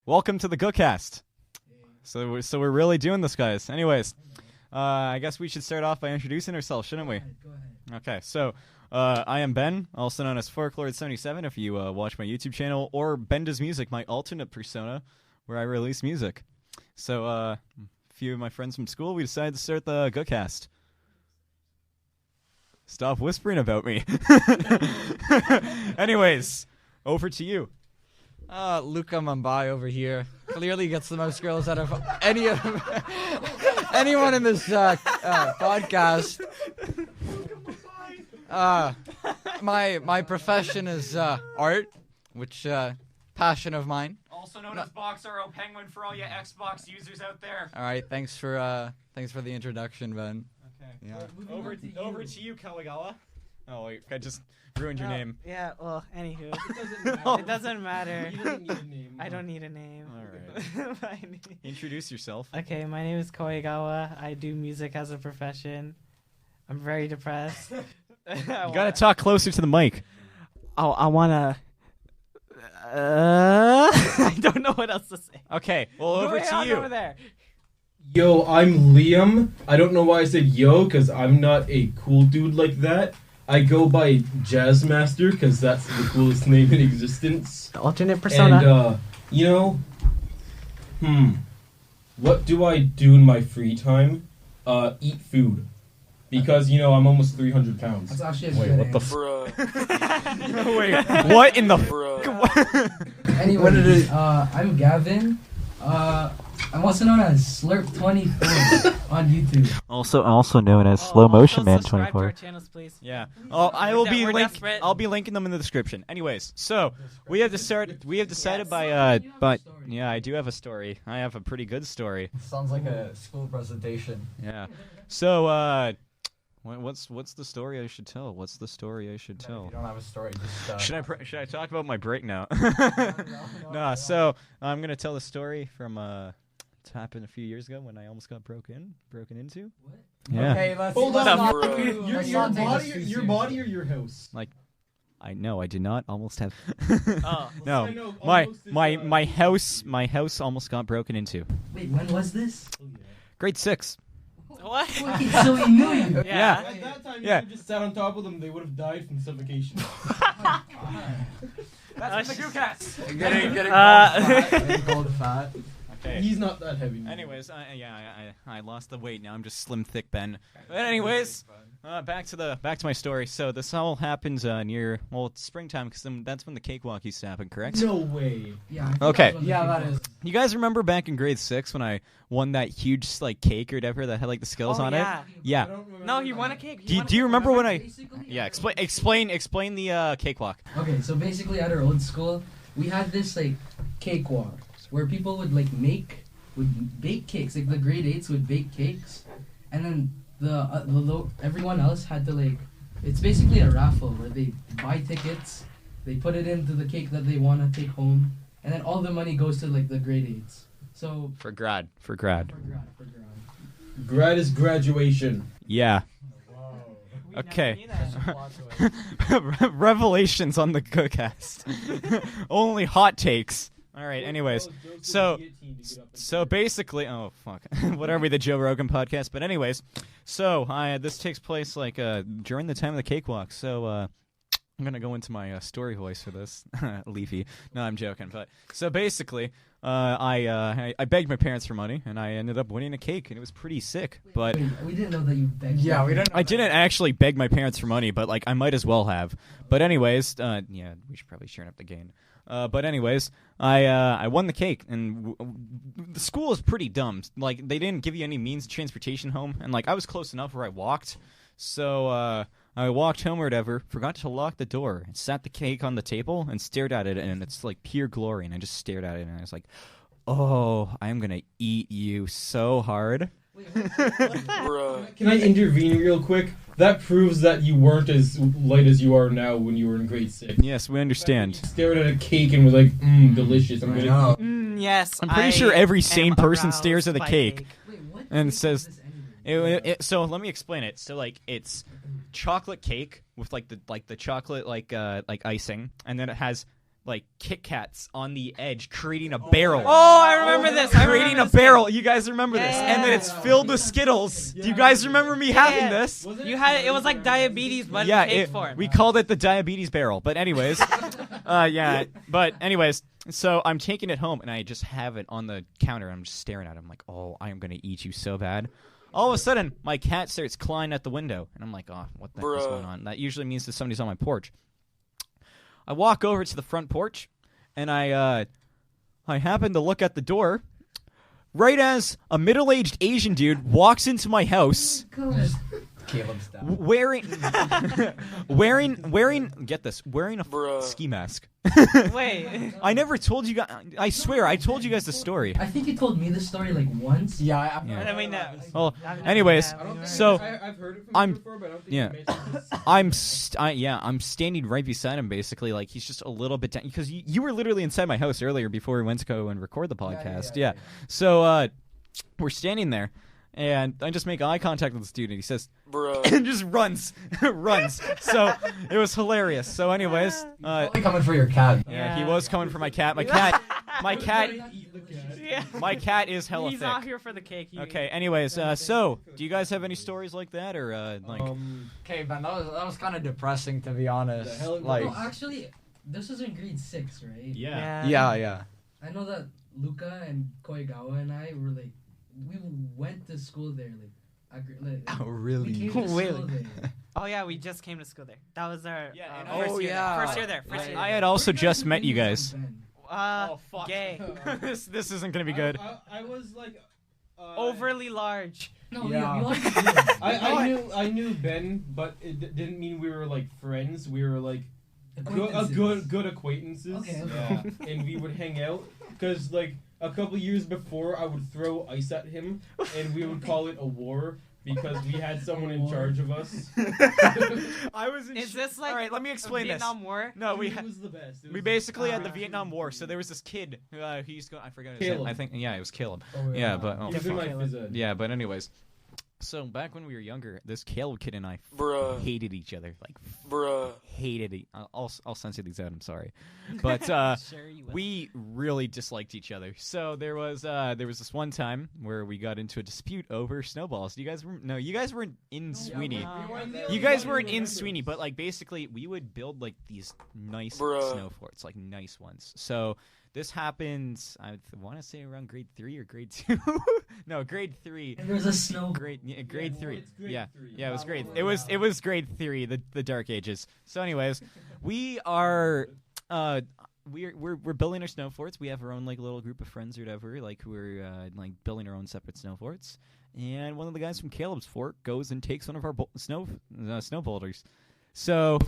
Welcome to the GuhCast. So we're really doing this, guys. Anyways, I guess we should start off by introducing ourselves, shouldn't we? Go ahead. Okay, so I am Ben, also known as Folklord77 if you watch my YouTube channel, or Ben Does Music, my alternate persona, where I release music. So a few of my friends from school, we decided to start the GuhCast. Stop whispering about me. Anyways, over to you. Luca Mumbai over here clearly gets the most girls out of anyone in this podcast. My profession is art, which passion of mine. Also known as Boxer O Penguin for all you Xbox users out there. All right, thanks for the introduction, Ben. Okay. Yeah. Over to you, Kawagawa. Oh wait, I just ruined your name. Yeah, well, anywho. No. It doesn't matter. You don't need a name. I don't need a name. Alright. Introduce yourself. Okay, my name is Koigawa. I do music as a profession. I'm very depressed. You gotta talk closer to the mic. Oh, I wanna... I don't know what else to say. Okay, well, over to you. Over there. Yo, I'm Liam. I don't know why I said yo, because I'm not a cool dude like that. I go by Jazzmaster, because that's the coolest name in existence. Alternate persona. And, what do I do in my free time? Eat food. Because, I'm almost 300 pounds. That's actually a Wait, good what the Wait, what in the Anyway, I'm Gavin. I'm also known as Slurp24 on YouTube. Also known as Slow Motion Man 24. Our channels, please. Yeah. Oh, We're desperate. I'll be linking them in the description. Anyways, so we have decided by yeah, I do have a story. I have a pretty good story. Sounds like a school presentation. Yeah. So what's the story I should tell? What's the story I should tell? If you don't have a story, just Should I talk about my break now? No. So I'm gonna tell the story from it happened a few years ago when I almost got broken into. What? Yeah. Okay, let's Hold let's on, not- your body or your house? I know I did not almost have. Oh. No, I know, my almost is, my house almost got broken into. Wait, when was this? Grade 6. What? Wait, so he knew you. Yeah. At that time, Yeah. if you just sat on top of them, they would have died from suffocation. That's the GuhCast. Getting called fat. Okay. He's not that heavy. Anyways, I lost the weight. Now I'm just slim, thick Ben. But anyways, back to my story. So this all happens near it's springtime because that's when the cakewalk used to happen. Correct? No way. Yeah. I think Okay. that was Yeah, when that is. You guys remember back in grade 6 when I won that huge cake or whatever that had the skulls on yeah. it? Yeah. I don't remember No, he that. won a cake. Do you remember when I? Basically, Yeah. at Explain the cakewalk. Okay, so basically at our old school, we had this cakewalk where people would bake cakes. Like the grade 8s would bake cakes, and then everyone else had to it's basically a raffle where they buy tickets, they put it into the cake that they want to take home, and then all the money goes to the grade 8s. So For grad. for grad. Grad is graduation. Yeah. We never Okay. knew that. Revelations on the GuhCast. Only hot takes. All right. Anyways, so basically, oh fuck, whatever, the Joe Rogan podcast. But anyways, so this takes place during the time of the cakewalk. So I'm gonna go into my story voice for this. Leafy. No, I'm joking. But so basically, I begged my parents for money, and I ended up winning a cake, and it was pretty sick. But Wait, we didn't know that you begged. Yeah, we didn't know I didn't actually beg my parents for money, but I might as well have. But anyways, yeah, we should probably turn up the gain. But anyways, I won the cake, and the school is pretty dumb. They didn't give you any means of transportation home, and I was close enough where I walked. So I walked home or whatever, forgot to lock the door, and sat the cake on the table and stared at it, and it's pure glory. And I just stared at it, and I was like, "Oh, I'm gonna eat you so hard." Can I intervene real quick? That proves that you weren't as light as you are now when you were in grade 6. Yes, we understand. Stared at a cake and was delicious. I'm gonna. Yes. I'm pretty sure every sane am person aroused stares at a by cake. Wait, what? And cake says- was this anyway? So let me explain it. So it's chocolate cake with the chocolate icing, and then it has like Kit Kats on the edge, creating a barrel. Oh, I remember this. Creating a barrel. You guys remember this? And then it's filled with Skittles. Do you guys remember me having this? You had it was like diabetes, but in cake form. We called it the diabetes barrel. But anyways, so I'm taking it home and I just have it on the counter. I'm just staring at it. I'm like, oh, I am gonna eat you so bad. All of a sudden, my cat starts clawing at the window, and I'm like, oh, what the heck is going on? That usually means that somebody's on my porch. I walk over to the front porch, and I happen to look at the door, right as a middle-aged Asian dude walks into my house, Caleb style. wearing, get this, wearing a ski mask. Wait. I never told you guys. I swear, I told you guys the story. I think you told me this story like once. Yeah, I mean, Well, anyways, so I've heard it from I'm- you before, but I don't think yeah. you mentioned this. I'm standing right beside him, basically, like he's just a little bit down because you were literally inside my house earlier before we went to go and record the podcast. Yeah. So we're standing there, and I just make eye contact with the dude, and he says, and just runs. So it was hilarious. So, anyways, Probably coming for your cat. yeah, he was coming for my cat. My cat is hella He's thick. not here for the cake. Okay. Anyways, so do you guys have any stories like that, or like? Okay, man, that was kind of depressing, to be honest. The hell- Like, No, actually, this was in grade 6, right? yeah. I know that Luca and Koigawa and I were like, we went to school there, Oh, we really? came to Really? school there. Oh yeah, we just came to school there. That was our Oh, yeah. first year there. First year. I had also just met you guys. Gay. this isn't gonna be good. I was like Overly large. No, Yeah. you already did. I knew Ben, but it didn't mean we were like friends. We were like good acquaintances. Okay. Yeah, and we would hang out because like a couple years before, I would throw ice at him, and we would call it a war because we had someone in charge of us. I was. Is this like all right? Let me explain this. Vietnam War? No, It was the best. It we was basically had the Ah. Vietnam War. So there was this kid. He's I forgot his Caleb. name. I think it was Caleb. Oh, Yeah, but he's in my Caleb. phys ed. yeah, but anyways. So back when we were younger, this Caleb kid and I hated each other. Hated it. I'll censor these out. I'm sorry, but Sure you will. we really disliked each other. So there was this one time where we got into a dispute over snowballs. You guys weren't in Sweeney. You guys weren't in Sweeney, but like basically we would build like these nice snow forts, like nice ones. So this happened, I want to say around grade 3 or grade 2. No, grade 3. And there's a snow. Grade 3. it's grade 3. Yeah, it was grade. It was grade 3, the Dark Ages. So, anyways, we are we're building our snow forts. We have our own like little group of friends or whatever, like who are like building our own separate snow forts. And one of the guys from Caleb's fort goes and takes one of our snow boulders. So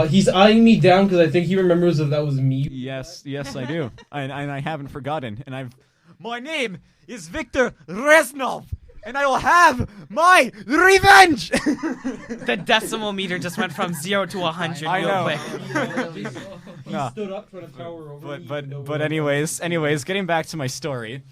He's eyeing me down because I think he remembers that was me. yes, I do, and I haven't forgotten. And my name is Victor Reznov, and I will have my revenge. The decimal meter just went from 0 to 100 I real know. quick. He No. stood up trying to tower over me. even though But we- anyways, getting back to my story,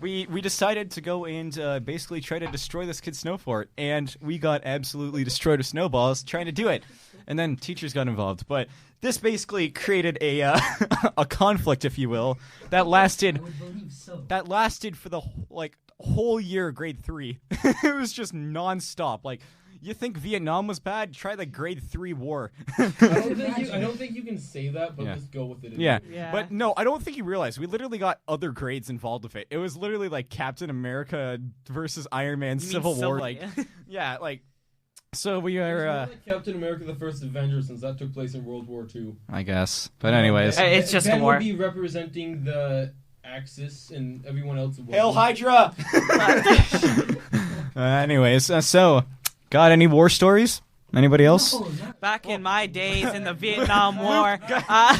we decided to go and basically try to destroy this kid's snow fort, and we got absolutely destroyed with snowballs trying to do it, and then teachers got involved. But this basically created a a conflict, if you will, that I lasted would believe so. for the whole year of grade 3. It was just nonstop. Like, you think Vietnam was bad? Try the grade 3 war. I don't think you can say that, but Yeah. just go with it. Yeah. Yeah. But no, I don't think you realize we literally got other grades involved with it. It was literally like Captain America versus Iron Man You mean Civil War. Civil- Like, yeah, like. So we It's are. more like Captain America: The First Avenger, since that took place in World War II. I guess. But anyways. Hey, it's just a Ben war. would be representing the Axis, and everyone else would. Hail Hydra! Anyways, so got any war stories? Anybody else? No, not- Back in my days in the Vietnam War,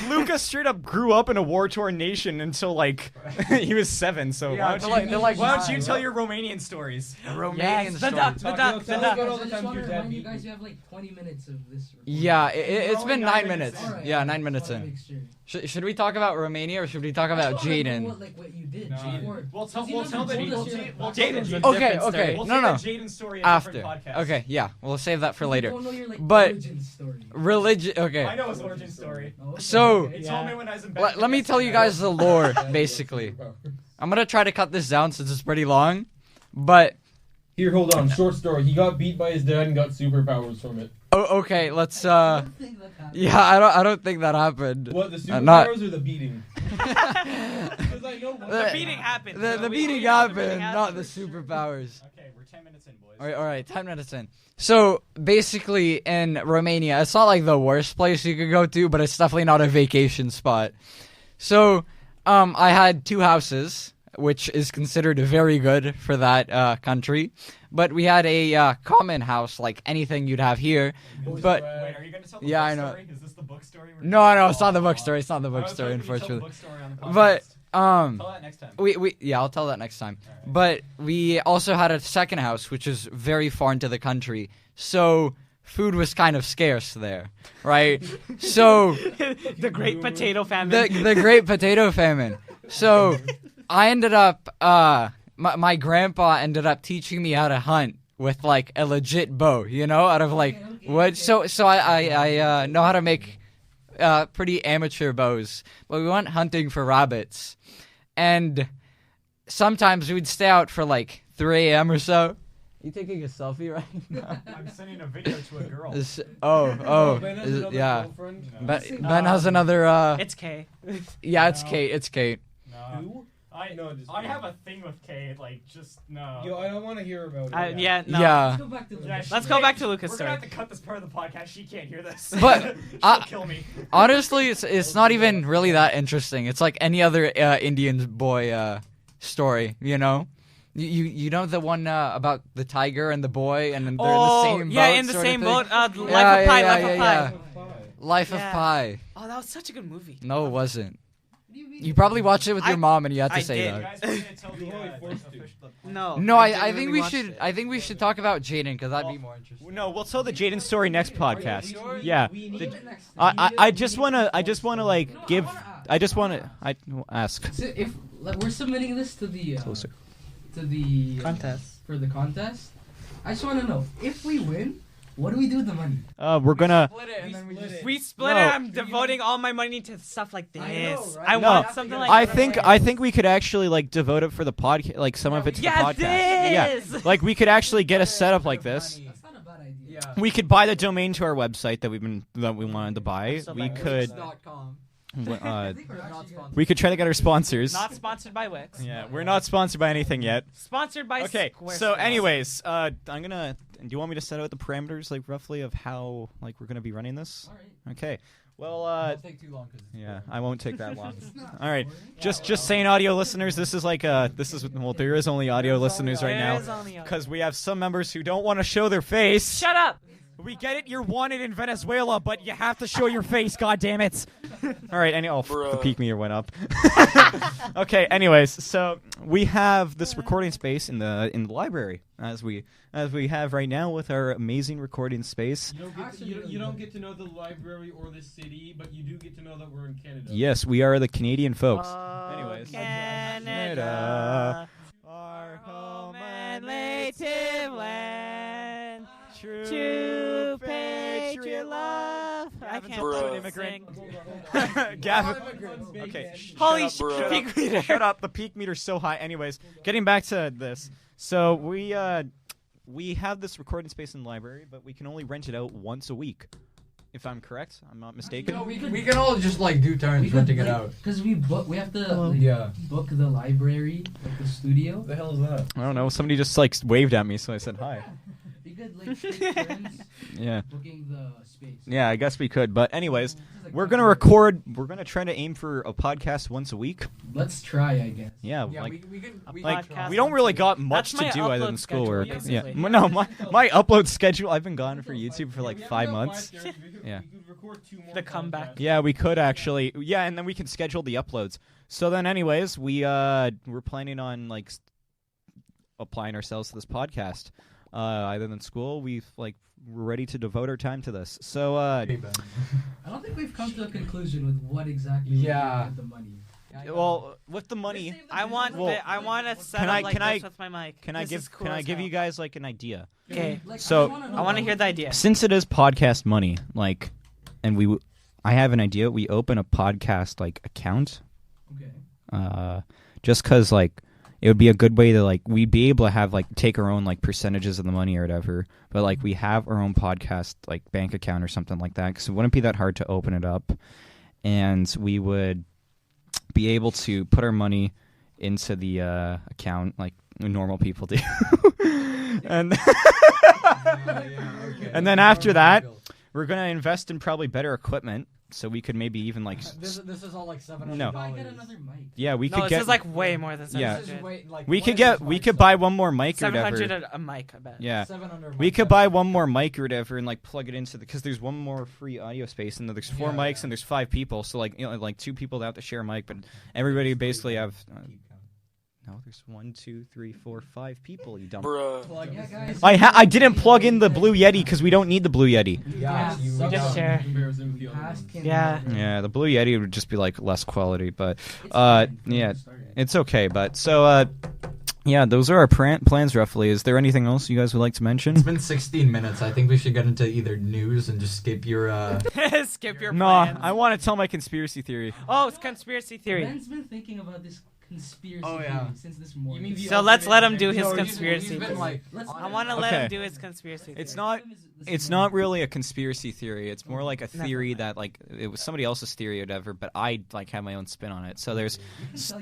Lucas straight up grew up in a war-torn nation until like he was 7. So Yeah, they're like why don't you nine. tell your Romanian stories? Romanian the duck, stories. the duck, the Tell us duck. about all I the just times want your to dad remind you beat guys, you. you have like 20 minutes of this. Yeah, it's Oh, been 9 minutes. Alright, Yeah, I 9 just minutes wanna in. make sure. Should we talk about Romania or should we talk about Jaden? What you did No. before. We'll tell You never the told us your- Jaden's a Okay, different okay. story. We'll No, say no. the Jaden story After. different podcast. Okay, yeah, we'll save that for We later. don't know your, But- origin story. Religion. Okay. I know his origin story. Oh, okay, So- okay. He Yeah. told me when I was in bed. Let me tell you guys the lore, basically. I'm gonna try to cut this down since it's pretty long, but Here, hold on. Short story. He got beat by his dad and got superpowers from it. okay, let's. I don't think that happened. Yeah, I don't think that happened. What, the superpowers not- or the beating? Because I know one. The beating happened. The We beating know the happened, beating not the happened. superpowers. Okay, we're 10 minutes in, boys. All right, 10 minutes in. So basically, in Romania, it's not like the worst place you could go to, but it's definitely not a vacation spot. So, I had 2 houses, which is considered very good for that country. But we had a common house, like anything you'd have here. But Wait, are you going to tell the Yeah, book I know. story? Is this the book story? no, it's not the book story. It's not the book story, unfortunately. But Tell that next time. I'll tell that next time. But we also had a second house, which is very far into the country, so food was kind of scarce there, right? So The Great Potato Famine. the Great Potato Famine. So I ended up, my grandpa ended up teaching me how to hunt with like a legit bow, out of like wood. So I know how to make pretty amateur bows. But we went hunting for rabbits, and sometimes we'd stay out for like 3 a.m. or so. You taking a selfie right now? I'm sending a video to a girl. Ben has Ben has another yeah. girlfriend? Ben has another. It's K. Yeah, it's No. Kate. It's Kate. No. Who? No, I have a thing with Kate, like, just, no. Yo, I don't want to hear about it. Yeah, no. Yeah. Let's go back to the Yeah, Let's go back to Lucas' We're story. going to have to cut this part of the podcast. She can't hear this. But, She'll kill me. Honestly, it's not even really that interesting. It's like any other Indian boy story, You know the one about the tiger and the boy, and they're in the same boat. yeah, in the sort of same thing? boat. Life of Yeah, Pi, yeah, Life yeah, of yeah. Pi. Life of Yeah. Pi. Oh, that was such a good movie. No, it wasn't. What do you mean? You probably watched it with your mom, and you had to I say did. You that. guys want me to tell the, You're only forced to. official- No. No, I genuinely think we watched should. it. I think we should talk about Jaden because that'd be more interesting. No, we'll tell the Jaden story next podcast. Yeah. We need it next. I just wanna like No, give. I I just wanna ask. So if we're submitting this to the Closer. Contest. for the contest, I just want to know if we win, what do we do with the money? We're gonna. We split No. it. I'm devoting all my money to stuff like this. I know, right? I No. want something like I think we could actually like devote it for the podcast, like some of it to the Yeah, podcast. this! Yeah, like we could actually get a setup like this. That's not a bad idea. Yeah. We could buy the domain to our website that we wanted to buy. So We like could I think we're actually gonna- we could try to get our sponsors. Not sponsored by Wix. Yeah, we're not sponsored by anything yet. Sponsored by Okay, Squarespace. so anyways, I'm gonna. Do you want me to set out the parameters, like roughly, of how like we're gonna be running this? All right. Okay. Well, take too long. yeah, I won't take that long. It's not All right, boring. just saying, audio listeners, this is like there is only audio listeners right There is now only audio. because we have some members who don't want to show their face. Shut up. We get it, you're wanted in Venezuela, but you have to show your face. God damn it! All right, the peak meter went up. Okay, anyways, so we have this recording space in the library as we have right now with our amazing recording space. You don't get to know the library or the city, but you do get to know that we're in Canada. Yes, we are the Canadian folks. Oh, Anyways. Canada, our home and native land. True patriot love. I can't Bro. immigrant. Gavin. Okay. Holy shut up. shit, peak meter. Shut up. The peak meter's so high. Anyways, getting back to this. So we have this recording space in the library, but we can only rent it out once a week. If I'm correct, I'm not mistaken. No, We can all just like do turns renting it out. Because we have to Yeah. book the library, like the studio. What the hell is that? I don't know. Somebody just like waved at me, so I said hi. We could like take turns Yeah. booking the space. Yeah, I guess we could. But anyways, This is like we're gonna record. We're gonna try to aim for a podcast once a week. Let's try, I guess. Yeah, Yeah, like. we can. Like Podcast we don't really got That's much to my do other upload than schedule, schoolwork. Yeah, basically. no, my upload schedule. I've been gone for YouTube for like 5 months. Yeah. We could record 2 more The comeback. podcasts. Yeah, we could actually. Yeah, and then we can schedule the uploads. So then, anyways, we're planning on like applying ourselves to this podcast. other than school, we're ready to devote our time to this. So, I don't think we've come to a conclusion with what exactly we're doing with the money. well, with the money, I want to set up like this with my mic. can I This is give cool can I as give hell. you guys like an idea? Okay. So- I want to hear the idea. Since it is podcast money, and I have an idea. We open a podcast account, Okay. just because it would be a good way to we'd be able to have take our own percentages of the money or whatever. But we have our own podcast bank account or something like that, because it wouldn't be that hard to open it up, and we would be able to put our money into the account like normal people do, and and then after that, we're gonna invest in probably better equipment, so we could maybe even This is all $700. No. I get another mic. yeah, we No, could this get is way more than Yeah. 700. we could buy one more mic or 700 whatever. a mic, I bet. Yeah. 700. We could buy one more mic or whatever and plug it into because there's one more free audio space, and then there's four mics and there's 5 people, so 2 people that have to share a mic, but everybody basically have no, there's 1, 2, 3, 4, 5 people. You dumb. Yeah, guys. I didn't plug in the Blue Yeti because we don't need the Blue Yeti. Yeah, We just share. Yeah. Yeah, the Blue Yeti would just be less quality, but It's fine. yeah, Start it. it's okay. But so yeah, those are our plans roughly. Is there anything else you guys would like to mention? It's been 16 minutes. I think we should get into either news and just skip your. Skip your No, plans. I want to tell my conspiracy theory. Oh, it's conspiracy theory. Ben's been thinking about this conspiracy Oh, yeah. theory since this morning. So let's let him do his No, conspiracy. he's been, Let's I want to let Okay. him do his conspiracy theory. It's not. It's not really a conspiracy theory. It's more like a theory that it was somebody else's theory or whatever, but I have my own spin on it. So there's So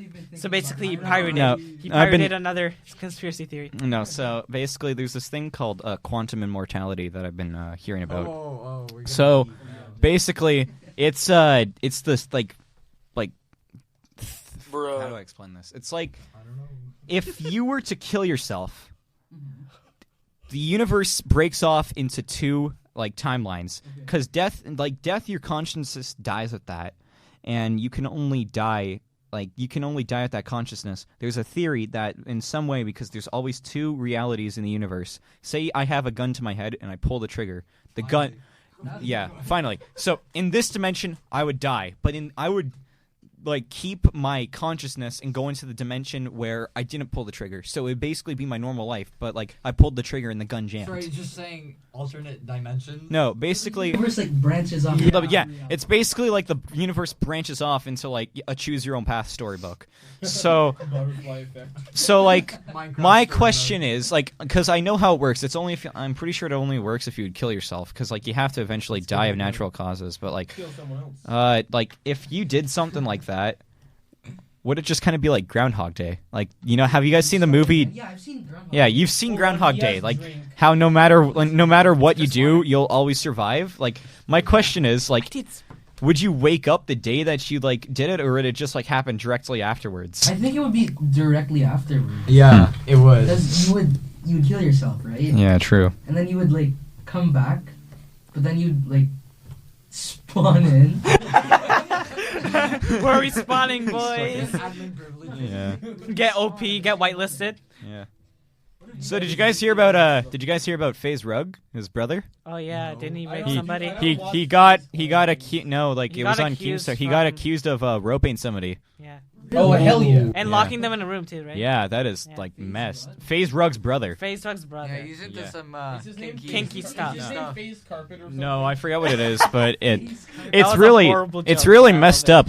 basically, he pirated. No, He I've been- pirated another conspiracy theory. no. So basically, there's this thing called quantum immortality that I've been hearing about. We're So basically, it's this how do I explain this? It's I don't know. if you were to kill yourself, the universe breaks off into 2 timelines, because death, your consciousness dies at that, and you can only die at that consciousness. There's a theory that in some way, because there's always 2 realities in the universe. Say I have a gun to my head and I pull the trigger. The gun, yeah, finally. So in this dimension, I would die, but I would keep my consciousness and go into the dimension where I didn't pull the trigger. So it would basically be my normal life, but I pulled the trigger and the gun jammed. Sorry, just saying alternate dimensions. No, basically, The universe branches off. yeah, it's basically the universe branches off into a choose your own path storybook. So, Butterfly effect. so Minecraft my story question mode. is because I know how it works. It's only if I'm pretty sure it only works if you would kill yourself, because you have to eventually die of natural causes. But Kill someone else. if you did something like that, would it just kind of be like Groundhog Day? Have you guys seen the movie? Yeah, I've seen Groundhog. Yeah, you've seen Hold Groundhog on, he Day. has drink. How no matter what you do, you'll always survive. My question is would you wake up the day that you did it, or would it just happen directly afterwards? I think it would be directly afterwards. Yeah, it was. Because you would kill yourself, right? Yeah, true. And then you would come back, but then you'd spawn in. Where are we spawning, boys? Admin privilege. Yeah. Get OP, get whitelisted. Yeah. So did you guys hear about FaZe Rug, his brother? Oh yeah, didn't he rape He- somebody? He got accused. No, He it got was on accused Keemstar. He got from- accused of roping somebody. Yeah. Oh, hell yeah. And Yeah. locking them in a room too, right? Yeah, that is Yeah. messed. FaZe Rug's brother. FaZe Rug's brother. Yeah, he's into Yeah. some Is his name kinky stuff. Is his No. name Phase Carpet or something? No, I forgot what it is, but That it's was a really horrible it's joke. really I love messed it. up.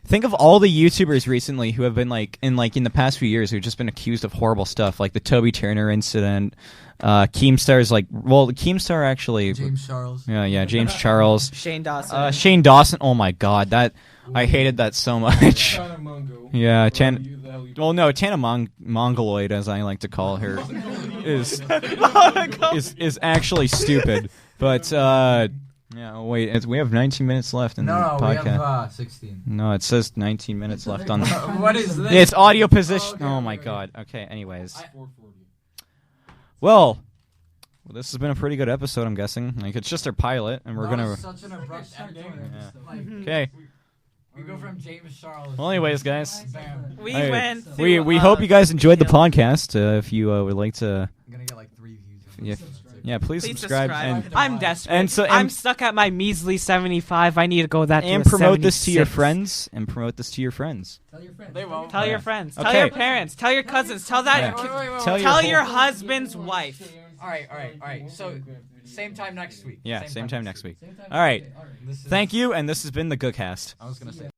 Think of all the YouTubers recently who have been in the past few years who've just been accused of horrible stuff, like the Toby Turner incident. Keemstar's Keemstar actually. James Charles. Yeah, James Charles. Shane Dawson. Shane Dawson. Oh my God, I hated that so much. China Mungo. Yeah, Whatever Chan. you- the hell you- Well, no, Tana Mongoloid, as I like to call her, is actually stupid. But yeah, wait, we have 19 minutes left in the No, we podcast. have 16. No, it says 19 minutes left on. What is this? It's audio position. Okay, Oh my okay. God. Okay. Anyways, 440. well, this has been a pretty good episode. I'm guessing. It's just our pilot, and we're That gonna. was such an abrupt ending. Yeah. Okay. We go from James Charles. Well, anyways, guys. Bam. We Hey, went. We through, hope you guys enjoyed the field. podcast. If you would like to, I'm gonna get 3 views. Yeah, yeah. Please subscribe and I'm desperate. and so- I'm and- stuck at my measly 75. I need to go that to and a promote this to your 76. friends and promote this to your friends. Tell your friends. They won't. Tell Yeah. your friends. Tell Okay. your parents. Tell your cousins. Tell that. Yeah. Tell Tell Tell your your husband's wife. All right. So same time next week. Yeah, same time next week. Same time. All right. Okay, all right. This is- Thank you, and this has been the GuhCast. I was gonna say.